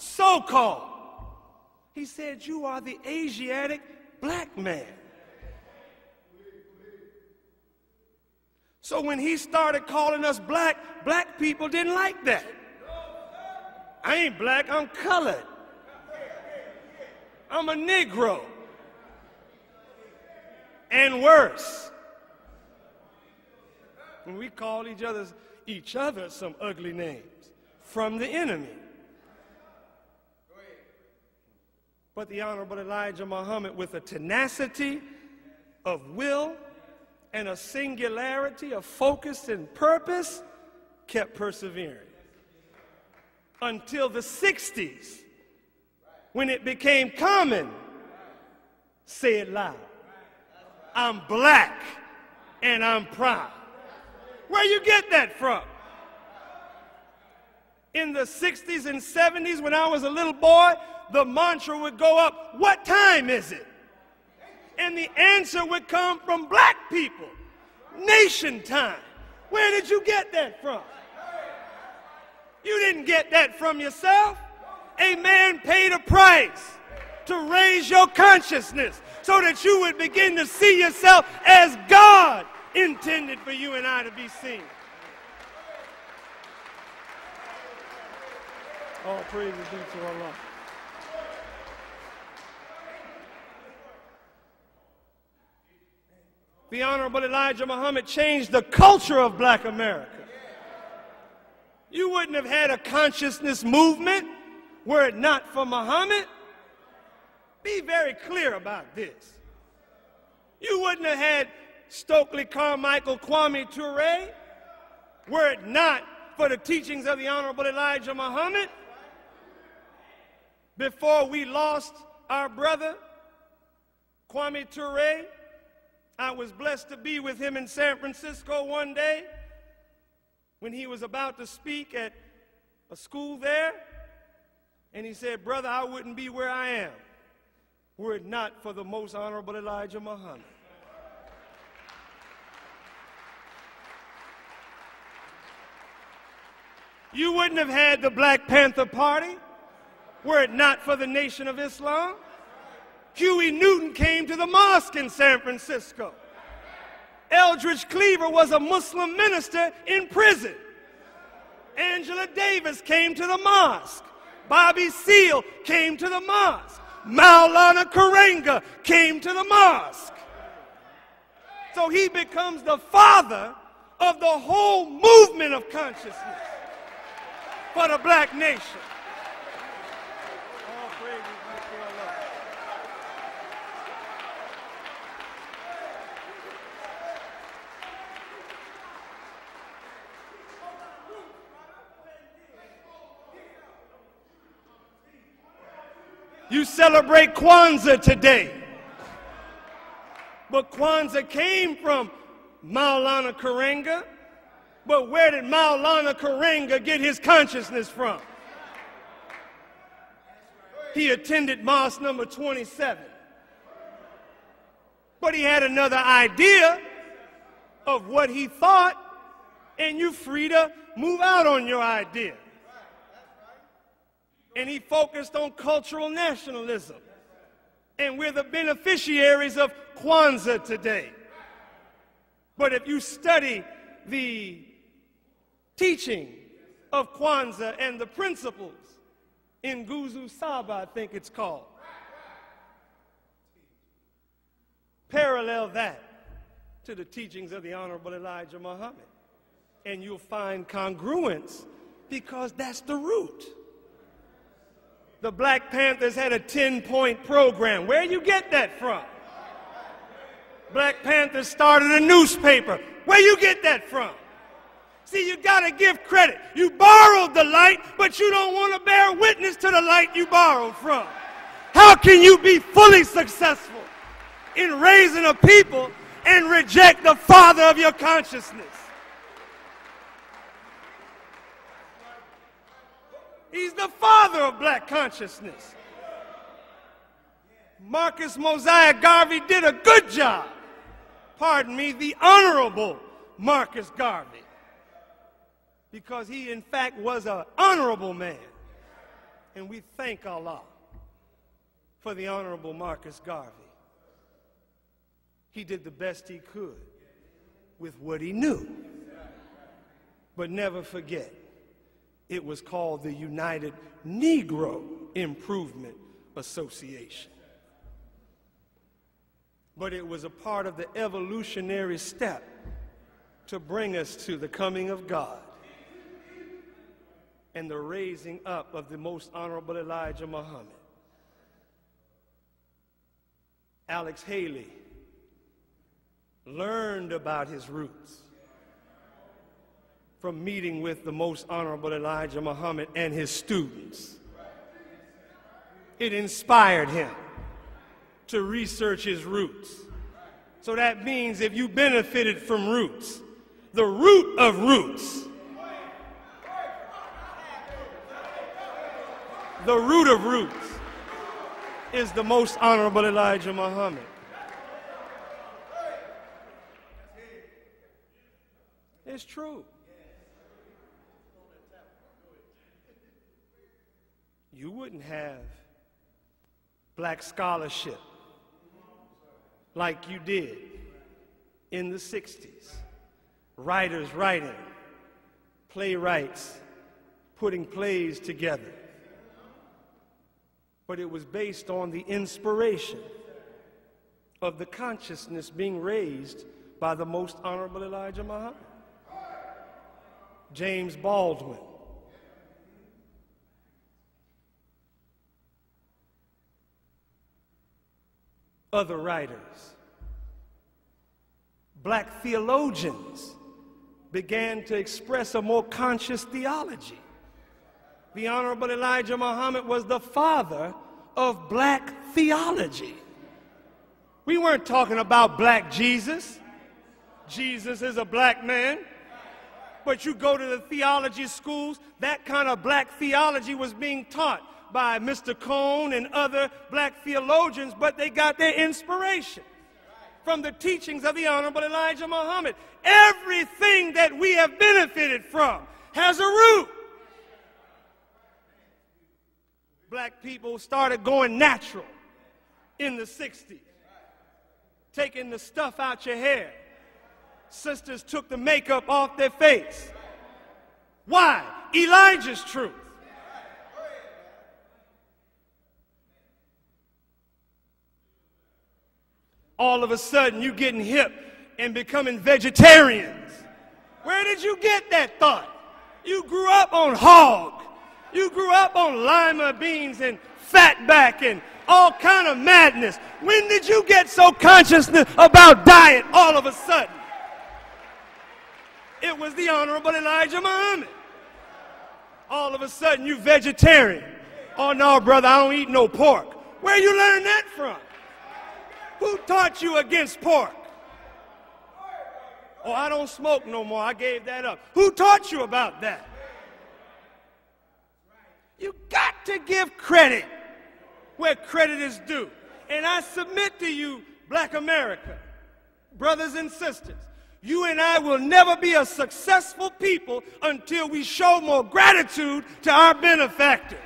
so-called. He said, you are the Asiatic black man. So when he started calling us black people didn't like that. I ain't black, I'm colored. I'm a Negro. And worse. And we call each other some ugly names from the enemy. But the Honorable Elijah Muhammad, with a tenacity of will and a singularity of focus and purpose, kept persevering. Until the 60s, when it became common, say it loud, I'm black and I'm proud. Where you get that from? In the 60s and 70s, when I was a little boy, the mantra would go up, what time is it? And the answer would come from black people, nation time. Where did you get that from? You didn't get that from yourself. A man paid a price to raise your consciousness so that you would begin to see yourself as God intended for you and I to be seen. All praise is due to Allah. The Honorable Elijah Muhammad changed the culture of black America. You wouldn't have had a consciousness movement were it not for Muhammad. Be very clear about this. You wouldn't have had Stokely Carmichael, Kwame Ture were it not for the teachings of the Honorable Elijah Muhammad. Before we lost our brother, Kwame Ture, I was blessed to be with him in San Francisco one day when he was about to speak at a school there. And he said, brother, I wouldn't be where I am were it not for the most Honorable Elijah Muhammad. You wouldn't have had the Black Panther Party were it not for the Nation of Islam. Huey Newton came to the mosque in San Francisco. Eldridge Cleaver was a Muslim minister in prison. Angela Davis came to the mosque. Bobby Seale came to the mosque. Maulana Karenga came to the mosque. So he becomes the father of the whole movement of consciousness for the black nation. All praises to Allah. You celebrate Kwanzaa today. But Kwanzaa came from Maulana Karenga. But where did Maulana Karenga get his consciousness from? He attended mosque number 27. But he had another idea of what he thought, and you're free to move out on your idea. And he focused on cultural nationalism. And we're the beneficiaries of Kwanzaa today. But if you study the teaching of Kwanzaa and the principles in Nguzo Saba, I think it's called, parallel that to the teachings of the Honorable Elijah Muhammad, and you'll find congruence because that's the root. The Black Panthers had a 10-point program. Where you get that from? Black Panthers started a newspaper. Where you get that from? See, you got to give credit. You borrowed the light, but you don't want to bear witness to the light you borrowed from. How can you be fully successful in raising a people and reject the father of your consciousness? He's the father of black consciousness. Marcus Mosiah Garvey did a good job. Pardon me, the Honorable Marcus Garvey. Because he, in fact, was an honorable man. And we thank Allah for the Honorable Marcus Garvey. He did the best he could with what he knew. But never forget, it was called the United Negro Improvement Association. But it was a part of the evolutionary step to bring us to the coming of God and the raising up of the most honorable Elijah Muhammad. Alex Haley learned about his roots from meeting with the most honorable Elijah Muhammad and his students. It inspired him to research his roots. So that means if you benefited from roots, the root of roots, the root of roots is the most honorable Elijah Muhammad. It's true. You wouldn't have black scholarship like you did in the 60s. Writers writing, playwrights putting plays together. But it was based on the inspiration of the consciousness being raised by the most honorable Elijah Muhammad. James Baldwin, other writers, black theologians began to express a more conscious theology. The Honorable Elijah Muhammad was the father of black theology. We weren't talking about black Jesus. Jesus is a black man. But you go to the theology schools, that kind of black theology was being taught by Mr. Cone and other black theologians, but they got their inspiration from the teachings of the Honorable Elijah Muhammad. Everything that we have benefited from has a root. Black people started going natural in the 60s, taking the stuff out your hair. Sisters took the makeup off their face. Why? Elijah's truth. All of a sudden, you getting hip and becoming vegetarians. Where did you get that thought? You grew up on hog. You grew up on lima beans and fatback and all kind of madness. When did you get so conscious about diet all of a sudden? It was the Honorable Elijah Muhammad. All of a sudden, you vegetarian. Oh, no, brother, I don't eat no pork. Where you learn that from? Who taught you against pork? Oh, I don't smoke no more. I gave that up. Who taught you about that? You got to give credit where credit is due. And I submit to you, Black America, brothers and sisters, you and I will never be a successful people until we show more gratitude to our benefactors.